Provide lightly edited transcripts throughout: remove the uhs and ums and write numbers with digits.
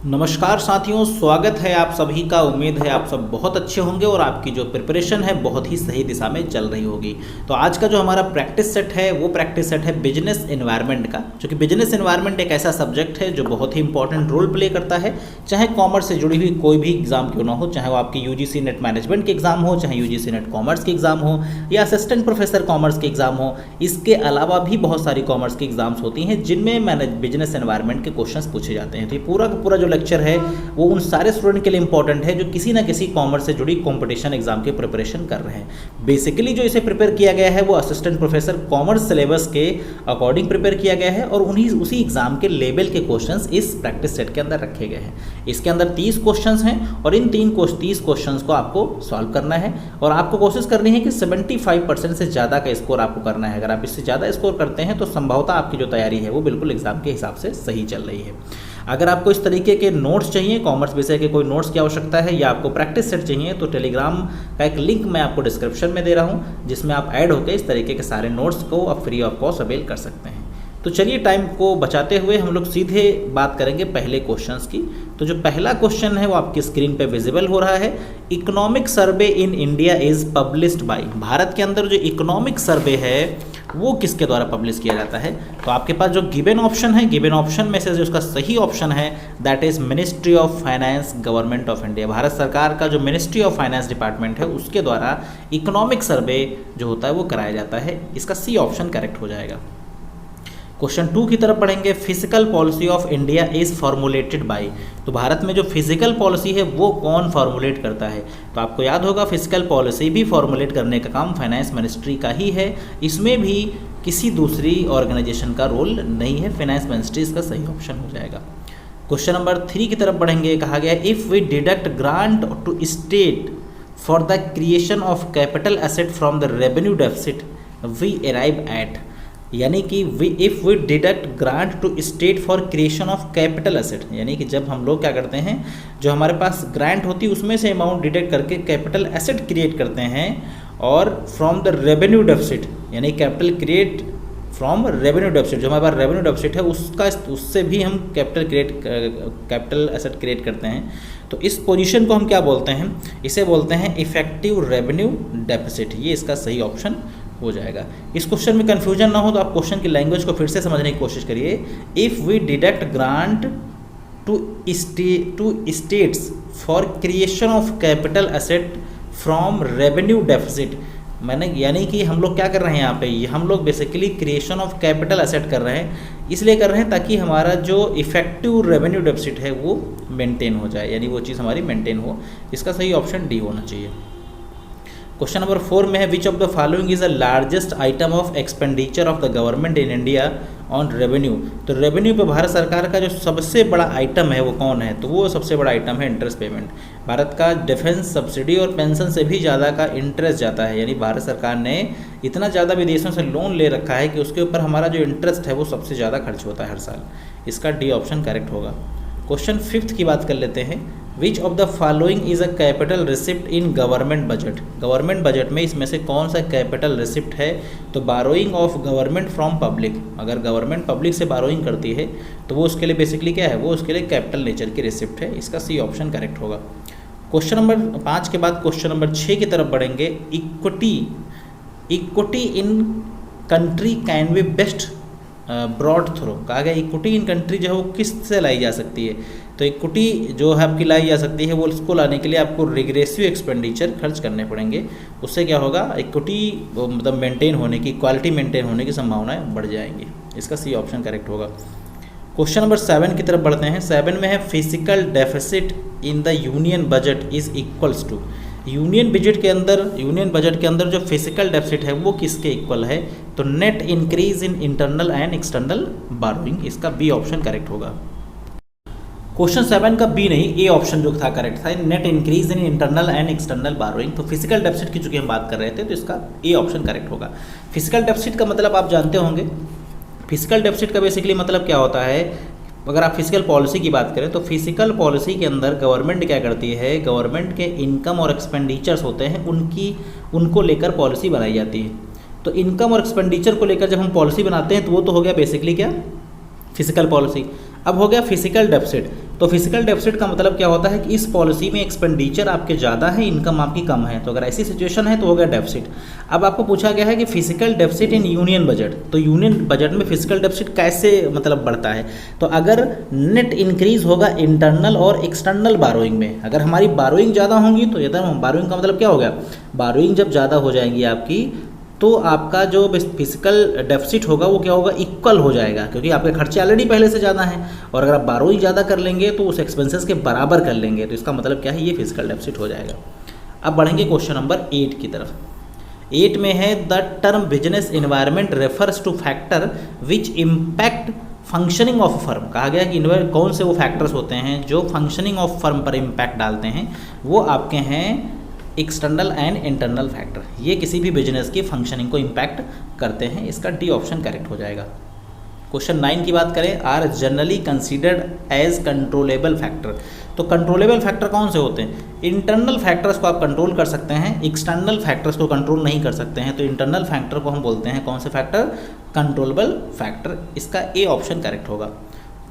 नमस्कार साथियों, स्वागत है आप सभी का। उम्मीद है आप सब बहुत अच्छे होंगे और आपकी जो प्रिपरेशन है बहुत ही सही दिशा में चल रही होगी। तो आज का जो हमारा प्रैक्टिस सेट है वो प्रैक्टिस सेट है बिजनेस एनवायरनमेंट का, क्योंकि बिजनेस एनवायरनमेंट एक ऐसा सब्जेक्ट है जो बहुत ही इंपॉर्टेंट रोल प्ले करता है। चाहे कॉमर्स से जुड़ी हुई कोई भी एग्जाम क्यों ना हो, चाहे वो आपकी यूजीसी नेट मैनेजमेंट के एग्जाम हो, चाहे यूजीसी नेट कॉमर्स के एग्जाम हो या असिस्टेंट प्रोफेसर कॉमर्स के एग्जाम हो, इसके अलावा भी बहुत सारी कॉमर्स की एग्जाम्स होती हैं जिनमें बिजनेस एनवायरनमेंट के क्वेश्चन पूछे जाते हैं। तो ये पूरा का पूरा जो लेक्चर है वो उन सारे स्टूडेंट के लिए इंपॉर्टेंट है जो किसी ना किसी कॉमर्स से जुड़ी कंपटीशन एग्जाम की प्रिपरेशन कर रहे हैं। बेसिकली जो इसे प्रिपेयर किया गया है वो असिस्टेंट प्रोफेसर कॉमर्स सिलेबस के अकॉर्डिंग प्रिपेयर किया गया है और उसी एग्जाम के लेवल के क्वेश्चंस इस प्रैक्टिस सेट के अंदर रखे गए हैं। इसके अंदर 30 क्वेश्चंस हैं और इन 30 क्वेश्चंस को आपको सॉल्व करना है और आपको कोशिश करनी है कि 75% से ज़्यादा का स्कोर आपको करना है। अगर आप इससे ज़्यादा स्कोर करते हैं तो संभवतः आपकी जो तैयारी है वो बिल्कुल एग्जाम के हिसाब से सही चल रही है। अगर आपको इस तरीके के नोट्स चाहिए, कॉमर्स विषय के कोई नोट्स की आवश्यकता है या आपको प्रैक्टिस सेट चाहिए, तो टेलीग्राम का एक लिंक मैं आपको डिस्क्रिप्शन में दे रहा हूं, जिसमें आप ऐड होकर इस तरीके के सारे नोट्स को आप फ्री ऑफ कॉस्ट अवेल कर सकते हैं। तो चलिए टाइम को बचाते हुए हम लोग सीधे बात करेंगे पहले क्वेश्चंस की। तो जो पहला क्वेश्चन है वो आपकी स्क्रीन पे विजिबल हो रहा है। Economic survey in India is published by. Bharat के अंदर जो इकोनॉमिक सर्वे है वो किसके द्वारा पब्लिश किया जाता है? तो आपके पास जो गिवन ऑप्शन है, गिवन ऑप्शन में से जो उसका सही ऑप्शन है that is ministry of finance, government of India. Bharat सरकार का जो मिनिस्ट्री ऑफ फाइनेंस डिपार्टमेंट है उसके द्वारा इकोनॉमिक सर्वे जो होता है वो कराया जाता है। इसका सी ऑप्शन करेक्ट हो जाएगा। क्वेश्चन 2 की तरफ बढ़ेंगे। Physical policy of India is formulated bye. तो भारत में जो फिजिकल पॉलिसी है वो कौन फॉर्मुलेट करता है? तो आपको याद होगा फिजिकल पॉलिसी भी फॉर्मुलेट करने का काम फाइनेंस मिनिस्ट्री का ही है। इसमें भी किसी दूसरी ऑर्गेनाइजेशन का रोल नहीं है। फाइनेंस मिनिस्ट्री इसका सही ऑप्शन हो जाएगा। क्वेश्चन नंबर 3 की तरफ बढ़ेंगे। कहा गया if we deduct grant to state for the creation of capital asset from the revenue deficit we arrive at. यानी कि if we deduct grant to state for creation of capital asset, यानी कि जब हम लोग क्या करते हैं, जो हमारे पास ग्रांट होती है उसमें से अमाउंट डिडक्ट करके कैपिटल एसेट क्रिएट करते हैं और फ्रॉम द रेवेन्यू डेफिसिट, यानी capital create from revenue deficit, जो हमारे पास रेवेन्यू डेफिसिट है उससे भी हम कैपिटल एसेट क्रिएट करते हैं। तो इस पोजीशन को हम क्या बोलते हैं? इसे बोलते हैं इफेक्टिव रेवेन्यू डेफिसिट। ये इसका सही ऑप्शन हो जाएगा। इस क्वेश्चन में कंफ्यूजन ना हो तो आप क्वेश्चन की लैंग्वेज को फिर से समझने की कोशिश करिए। If we deduct grant to states for creation of capital asset from revenue deficit, यानी कि हम लोग क्या कर रहे हैं यहाँ पे, हम लोग basically creation of capital asset कर रहे हैं। इसलिए कर रहे हैं ताकि हमारा जो इफेक्टिव रेवेन्यू डेफिसिट है वो मेंटेन हो जाए, यानी वो चीज़ हमारी मेंटेन हो। इसका सही ऑप्शन डी होना चाहिए। क्वेश्चन नंबर 4 में है which of the following is the largest item of expenditure of the government in India on revenue. तो रेवेन्यू पे भारत सरकार का जो सबसे बड़ा आइटम है वो कौन है? तो वो सबसे बड़ा आइटम है इंटरेस्ट पेमेंट। भारत का डिफेंस सब्सिडी और पेंशन से भी ज़्यादा का इंटरेस्ट जाता है, यानी भारत सरकार ने इतना ज़्यादा विदेशों से लोन ले रखा है कि उसके ऊपर हमारा जो इंटरेस्ट है वो सबसे ज़्यादा खर्च होता है हर साल। इसका डी ऑप्शन करेक्ट होगा। क्वेश्चन 5 की बात कर लेते हैं। Which of the following is a capital receipt in government budget. Government budget में इसमें से कौन सा कैपिटल रिसिप्ट है? तो burrowing of government from public. अगर गवर्नमेंट पब्लिक से बारोइंग करती है तो वो उसके लिए बेसिकली क्या है, वो उसके लिए कैपिटल नेचर की रिसिप्ट है। इसका सी ऑप्शन करेक्ट होगा। क्वेश्चन नंबर 5 के बाद क्वेश्चन नंबर 6 की तरफ बढ़ेंगे। Equity in country can be best broad throw. कहा गया इक्विटी इन कंट्री जो है वो किस से लाई जा सकती है? तो इक्विटी जो है आपकी लाई जा सकती है वो उसको लाने के लिए आपको रिग्रेसिव एक्सपेंडिचर खर्च करने पड़ेंगे। उससे क्या होगा, इक्विटी मतलब मेंटेन होने की, क्वालिटी मेंटेन होने की संभावनाएं बढ़ जाएंगी। इसका सी ऑप्शन करेक्ट होगा। क्वेश्चन नंबर 7 की तरफ बढ़ते हैं। 7 में है physical deficit in the union budget is equals to. Union budget के अंदर जो फिजिकल डेफिसिट है वो किसके इक्वल है? तो net increase in internal and external burrowing. इसका बी ऑप्शन करेक्ट होगा। क्वेश्चन 7 का बी नहीं, ए ऑप्शन जो था करेक्ट था, net increase in internal and external burrowing. तो फिजिकल डेफिसिट की चूंकि हम बात कर रहे थे तो इसका ए ऑप्शन करेक्ट होगा। फिजिकल डेफिसिट का मतलब आप जानते होंगे। फिजिकल डेफिसिट का बेसिकली मतलब क्या होता है? अगर आप फिजिकल पॉलिसी की बात करें तो फिजिकल पॉलिसी के अंदर गवर्नमेंट क्या करती है, गवर्नमेंट के इनकम और एक्सपेंडिचर्स होते हैं उनको लेकर पॉलिसी बनाई जाती है। तो इनकम और एक्सपेंडिचर को लेकर जब हम पॉलिसी बनाते हैं तो वो तो हो गया बेसिकली क्या, फिजिकल पॉलिसी। अब हो गया फिजिकल डेफिसिट। तो फिजिकल डेफिसिट का मतलब क्या होता है कि इस पॉलिसी में एक्सपेंडिचर आपके ज़्यादा है, इनकम आपकी कम है, तो अगर ऐसी सिचुएशन है तो हो गया डेफिसिट। अब आपको पूछा गया है कि physical deficit in union budget, तो यूनियन बजट में फिजिकल डेफिसिट कैसे मतलब बढ़ता है। तो अगर नेट इंक्रीज होगा इंटरनल और एक्सटर्नल बारोइंग में, अगर हमारी बारोइंग ज़्यादा होंगी तो यदि बारोइंग का मतलब क्या हो गया, बारोइंग जब ज़्यादा हो जाएंगी आपकी तो आपका जो फिजिकल डेफिसिट होगा वो क्या होगा, इक्वल हो जाएगा, क्योंकि आपके खर्चे ऑलरेडी पहले से ज़्यादा हैं और अगर आप बारोइंग ज़्यादा कर लेंगे तो उस एक्सपेंसेस के बराबर कर लेंगे, तो इसका मतलब क्या है, ये फिजिकल डेफिसिट हो जाएगा। अब बढ़ेंगे क्वेश्चन नंबर 8 की तरफ। 8 में है the term business environment refers two factor which impact functioning of firm. कहा गया कि कौन से वो फैक्टर्स होते हैं जो फंक्शनिंग ऑफ फर्म पर इम्पैक्ट डालते हैं, वो आपके हैं एक्सटर्नल एंड इंटरनल फैक्टर। ये किसी भी बिजनेस की फंक्शनिंग को इम्पैक्ट करते हैं, इसका डी ऑप्शन करेक्ट हो जाएगा। क्वेश्चन 9 की बात करें, are generally considered as controllable factor. तो कंट्रोलेबल फैक्टर कौन से होते हैं, इंटरनल फैक्टर्स को आप कंट्रोल कर सकते हैं, एक्सटर्नल फैक्टर्स को कंट्रोल नहीं कर सकते हैं, तो इंटरनल फैक्टर को हम बोलते हैं कौन से फैक्टर, कंट्रोलेबल फैक्टर। इसका ए ऑप्शन करेक्ट होगा।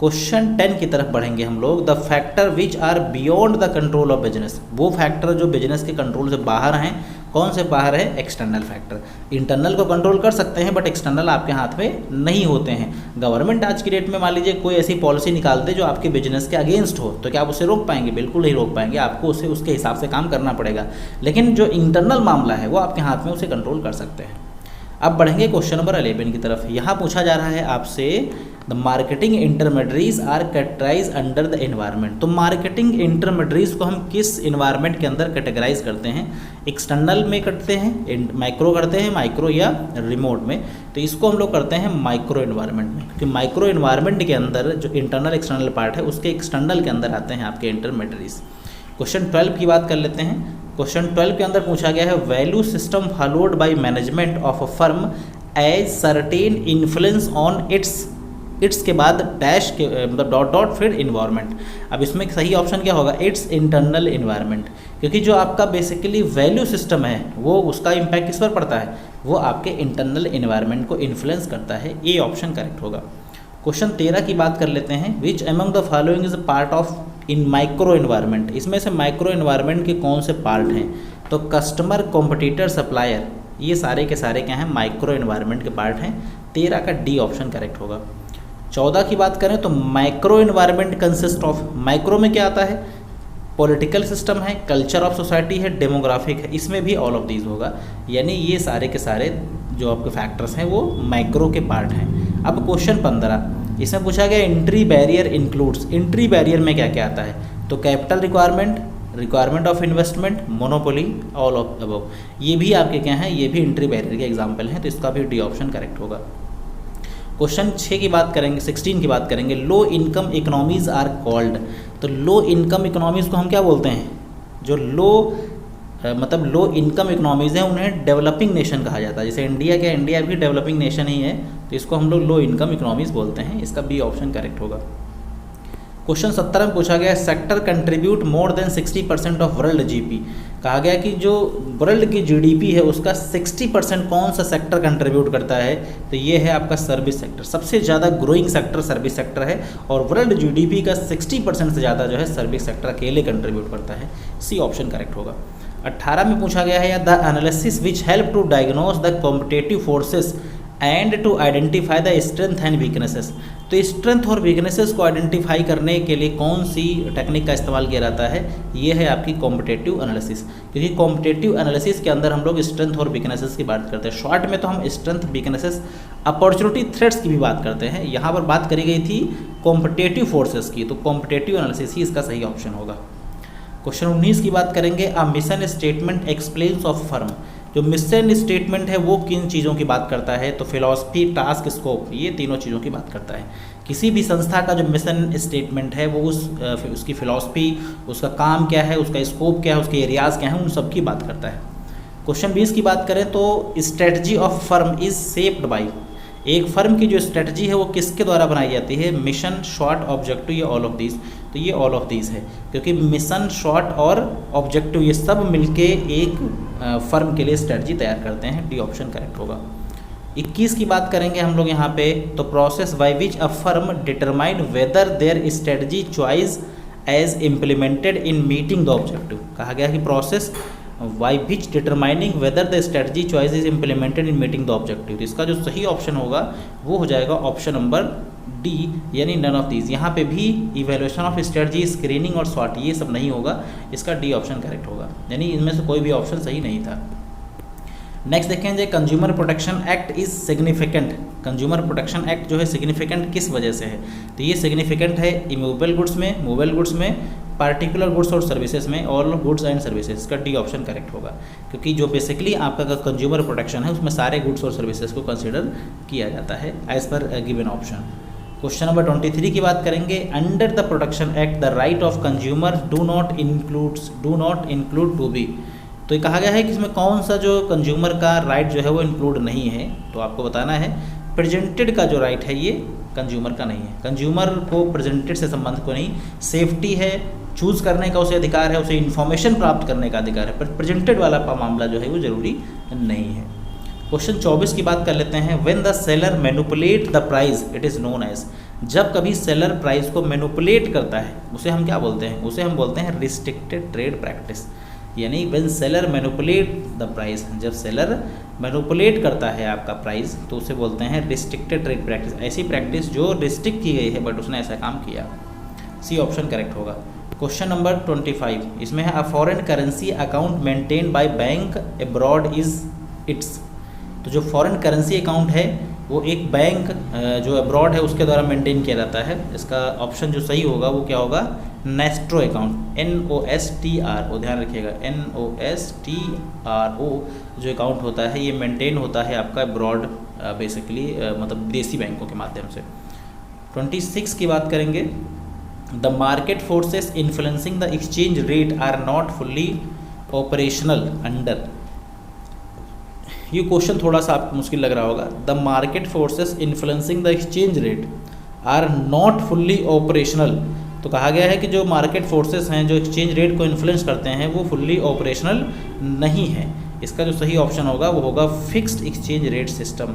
क्वेश्चन 10 की तरफ बढ़ेंगे हम लोग, the factor which are beyond the control of business. वो फैक्टर जो बिजनेस के कंट्रोल से बाहर हैं, कौन से बाहर है, एक्सटर्नल फैक्टर। इंटरनल को कंट्रोल कर सकते हैं बट एक्सटर्नल आपके हाथ में नहीं होते हैं। गवर्नमेंट आज की डेट में मान लीजिए कोई ऐसी पॉलिसी निकाल दे जो आपके बिजनेस के अगेंस्ट हो, तो क्या आप उसे रोक पाएंगे, बिल्कुल नहीं रोक पाएंगे, आपको उसे उसके हिसाब से काम करना पड़ेगा। लेकिन जो इंटरनल मामला है वो आपके हाथ में उसे कंट्रोल कर सकते हैं। अब बढ़ेंगे क्वेश्चन नंबर 11 की तरफ। यहाँ पूछा जा रहा है आपसे, the marketing intermediates are categorise under the environment. तो मार्केटिंग इंटरमीडिएट्स को हम किस एनवायरनमेंट के अंदर कैटेगराइज करते हैं, एक्सटर्नल में करते हैं, माइक्रो करते हैं, माइक्रो या रिमोट में। तो इसको हम लोग करते हैं माइक्रो एनवायरनमेंट में, क्योंकि माइक्रो एनवायरनमेंट के अंदर जो इंटरनल एक्सटर्नल पार्ट है उसके एक्सटर्नल के अंदर आते हैं आपके इंटरमीडिएट्स। क्वेश्चन 12 की बात कर लेते हैं। क्वेश्चन 12 के अंदर पूछा गया है, value system followed by management of a firm as certain influence on its के बाद डैश के मतलब डॉट डॉट फिर इन्वायरमेंट। अब इसमें सही ऑप्शन क्या होगा, इट्स इंटरनल इन्वायरमेंट, क्योंकि जो आपका बेसिकली वैल्यू सिस्टम है वो उसका इम्पैक्ट किस पर पड़ता है, वो आपके इंटरनल इन्वायरमेंट को इन्फ्लुएंस करता है। ये ऑप्शन करेक्ट होगा। क्वेश्चन 13 की बात कर लेते हैं, which among the following is a part of in micro environment. इसमें से माइक्रो इन्वायरमेंट के कौन से पार्ट हैं, तो कस्टमर, कॉम्पिटिटर, सप्लायर, ये सारे के सारे क्या हैं, माइक्रो इन्वायरमेंट के पार्ट हैं। 13 का डी ऑप्शन करेक्ट होगा। 14 की बात करें तो micro environment consist of, micro में क्या आता है, पॉलिटिकल सिस्टम है, कल्चर ऑफ सोसाइटी है, डेमोग्राफिक है, इसमें भी ऑल ऑफ दीज होगा। यानी ये सारे के सारे जो आपके फैक्टर्स हैं वो माइक्रो के पार्ट हैं। अब क्वेश्चन 15, इसमें पूछा गया entry barrier includes. Entry barrier में क्या क्या आता है, तो capital requirement, requirement of investment, monopoly, all of above, ये भी आपके क्या हैं, ये भी एंट्री बैरियर के एग्जाम्पल हैं, तो इसका भी डी ऑप्शन करेक्ट होगा। क्वेश्चन 6 की बात करेंगे, 16 की बात करेंगे, low income economies are called. तो लो इनकम इकोनॉमीज़ को हम क्या बोलते हैं, जो मतलब लो इनकम इकोनॉमीज़ हैं उन्हें डेवलपिंग नेशन कहा जाता है। जैसे इंडिया, क्या इंडिया भी डेवलपिंग नेशन ही है, तो इसको हम लोग लो इनकम इकोनॉमीज़ बोलते हैं। इसका बी ऑप्शन करेक्ट होगा। क्वेश्चन 17 में पूछा गया, sector contribute more than 60% of world GP. कहा गया कि जो वर्ल्ड की जीडीपी है उसका 60% कौन सा सेक्टर कंट्रीब्यूट करता है, तो ये है आपका सर्विस सेक्टर। सबसे ज़्यादा ग्रोइंग सेक्टर सर्विस सेक्टर है और वर्ल्ड जीडीपी का 60% से ज़्यादा जो है सर्विस सेक्टर अकेले कंट्रीब्यूट करता है। सी ऑप्शन करेक्ट होगा। 18 में पूछा गया है, the analysis which help to diagnose the competitive forces and to identify the strength and weaknesses. तो स्ट्रेंथ और वीकनेसेस को आइडेंटिफाई करने के लिए कौन सी टेक्निक का इस्तेमाल किया जाता है, ये है आपकी कॉम्पिटेटिव एनालिसिस। क्योंकि कॉम्पिटेटिव एनालिसिस के अंदर हम लोग स्ट्रेंथ और वीकनेसेस की बात करते हैं। शॉर्ट में तो हम स्ट्रेंथ, वीकनेसेस, अपॉर्चुनिटी, थ्रेट्स की भी बात करते हैं। यहाँ पर बात करी गई थी कॉम्पिटेटिव फोर्सेस की, तो कॉम्पिटेटिव एनालिसिस ही इसका सही ऑप्शन होगा। क्वेश्चन 19 की बात करेंगे, a mission statement explains of firm. जो मिशन स्टेटमेंट है वो किन चीज़ों की बात करता है, तो फिलॉसफी, टास्क, स्कोप, ये तीनों चीज़ों की बात करता है। किसी भी संस्था का जो मिशन स्टेटमेंट है वो उसकी फिलॉसफी, उसका काम क्या है, उसका स्कोप क्या है, उसके एरियाज़ क्या हैं, उन सब की बात करता है। क्वेश्चन 20 की बात करें तो strategy of firm is shaped by. एक फर्म की जो स्ट्रेटजी है वो किसके द्वारा बनाई जाती है, मिशन, शॉर्ट, ऑब्जेक्टिव या ऑल ऑफ दीज। तो ये ऑल ऑफ दीज है, क्योंकि मिशन, शॉर्ट और ऑब्जेक्टिव ये सब मिलके एक फर्म के लिए स्ट्रेटजी तैयार करते हैं। डी ऑप्शन करेक्ट होगा। 21 की बात करेंगे हम लोग यहाँ पे, तो process by which a firm determine whether their strategy choice as implemented in meeting the objective. कहा गया कि process by which determining whether the strategy choice is implemented in meeting the objective. तो इसका जो सही ऑप्शन होगा वो हो जाएगा ऑप्शन नंबर डी, यानी नन ऑफ दीज। यहाँ पे भी इवेल्युएशन ऑफ स्ट्रेटजी, स्क्रीनिंग और स्वॉट ये सब नहीं होगा, इसका डी ऑप्शन करेक्ट होगा, यानी इनमें से कोई भी ऑप्शन सही नहीं था। नेक्स्ट देखेंगे, consumer protection act is significant. Consumer protection act जो है सिग्निफिकेंट किस वजह से है? तो ये सिग्निफिकेंट है इमूवेबल गुड्स में, मूवेबल गुड्स में, पार्टिकुलर गुड्स और सर्विसेज में, ऑल गुड्स एंड सर्विसेज। का डी ऑप्शन करेक्ट होगा, क्योंकि जो बेसिकली आपका कंज्यूमर प्रोटेक्शन है उसमें सारे गुड्स और सर्विसेज को कंसिडर किया जाता है as per given option. Question number 23 की बात करेंगे, under the protection act the right of consumer do not include to be. तो ये कहा गया है कि इसमें कौन सा जो कंज्यूमर का राइट जो है वो इंक्लूड नहीं है, तो आपको बताना है प्रेजेंटेड का जो राइट है ये कंज्यूमर का नहीं है। कंज्यूमर को प्रेजेंटेड से संबंध को नहीं, सेफ्टी है, चूज़ करने का उसे अधिकार है, उसे इन्फॉर्मेशन प्राप्त करने का अधिकार है, पर प्रेजेंटेड वाला मामला जो है वो जरूरी नहीं है। क्वेश्चन 24 की बात कर लेते हैं, when the seller manipulate the price it is known as. जब कभी सेलर प्राइस को मैनिपुलेट करता है उसे हम क्या बोलते हैं? उसे हम बोलते हैं रिस्ट्रिक्टेड ट्रेड प्रैक्टिस, यानी when seller manipulate the price. जब सेलर मैनिपुलेट करता है आपका प्राइस तो उसे बोलते हैं रिस्ट्रिक्टेड ट्रेड प्रैक्टिस। ऐसी प्रैक्टिस जो रिस्ट्रिक्ट की गई है बट उसने ऐसा काम किया। सी ऑप्शन करेक्ट होगा। क्वेश्चन नंबर 25, इसमें है a foreign currency account maintain by bank abroad is it's. तो जो फॉरेन करेंसी अकाउंट है वो एक बैंक जो अब्रॉड है उसके द्वारा मेंटेन किया जाता है। इसका ऑप्शन जो सही होगा वो क्या होगा? नेस्ट्रो अकाउंट, NOSTRO, ध्यान रखिएगा, NOSTRO जो अकाउंट होता है ये मेंटेन होता है आपका अब्रॉड, बेसिकली मतलब विदेशी बैंकों के माध्यम से। 26 की बात करेंगे, the market forces influencing the exchange rate are not fully operational under. ये क्वेश्चन थोड़ा सा आपको मुश्किल लग रहा होगा। The market forces influencing the exchange rate are not fully operational. तो कहा गया है कि जो मार्केट फोर्सेस हैं जो एक्सचेंज रेट को इन्फ्लुएंस करते हैं वो फुल्ली ऑपरेशनल नहीं है। इसका जो सही ऑप्शन होगा वो होगा फिक्स्ड एक्सचेंज रेट सिस्टम।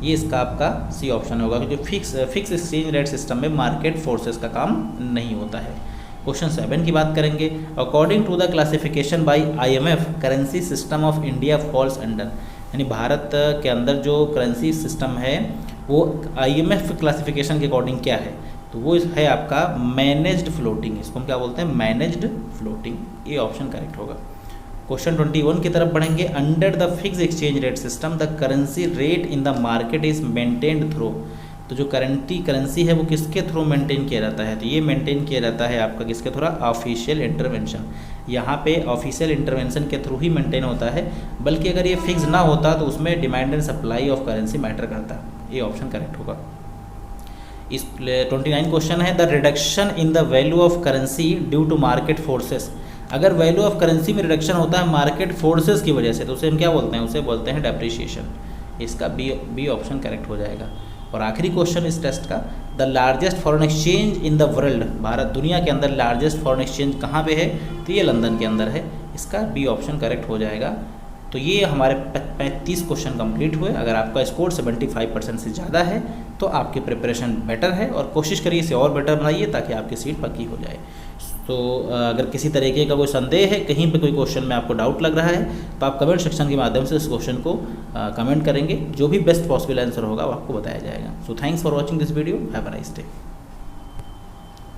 ये इसका आपका सी ऑप्शन होगा, क्योंकि फिक्स एक्सचेंज रेट सिस्टम में मार्केट फोर्सेस का काम नहीं होता है। क्वेश्चन 7 की बात करेंगे, according to the classification by IMF currency system of India falls under. यानी भारत के अंदर जो करेंसी सिस्टम है वो IMF क्लासिफिकेशन के अकॉर्डिंग क्या है? तो वो है आपका मैनेज्ड फ्लोटिंग। इसको हम क्या बोलते हैं? Managed floating. ये ऑप्शन करेक्ट होगा। क्वेश्चन 21 की तरफ बढ़ेंगे, under the fix exchange rate system the currency rate in the market is maintained through. तो जो करेंसी है वो किसके थ्रू मेंटेन किया जाता है? तो ये मेंटेन किया जाता है आपका किसके थ्रू? Official intervention. यहाँ पे ऑफिशियल इंटरवेंशन के थ्रू ही मेंटेन होता है, बल्कि अगर ये फिक्स ना होता तो उसमें demand and supply of currency matter करता। ये ऑप्शन करेक्ट होगा। इस 29 क्वेश्चन है, the reduction in the value of currency due to market forces. अगर वैल्यू ऑफ करेंसी में रिडक्शन होता है मार्केट फोर्सेस की वजह से तो उसे हम क्या बोलते हैं? उसे बोलते हैं डेप्रिसिएशन। इसका बी ऑप्शन करेक्ट हो जाएगा। और आखिरी क्वेश्चन इस टेस्ट का, the largest foreign exchange in the world. Bharat दुनिया के अंदर लार्जेस्ट फॉरेन एक्सचेंज कहाँ पे है? तो ये लंदन के अंदर है। इसका बी ऑप्शन करेक्ट हो जाएगा। तो ये हमारे 35 क्वेश्चन कंप्लीट हुए। अगर आपका स्कोर 75% से ज़्यादा है तो आपकी प्रिपरेशन बेटर है, और कोशिश करिए इसे और बेटर बनाइए ताकि आपकी सीट पक्की हो जाए। तो अगर किसी तरीके का कोई संदेह है, कहीं पे कोई क्वेश्चन में आपको डाउट लग रहा है, तो आप कमेंट सेक्शन के माध्यम से इस क्वेश्चन को कमेंट करेंगे। जो भी बेस्ट पॉसिबल आंसर होगा वो आपको बताया जाएगा। So thanks for watching this video. Have a nice day.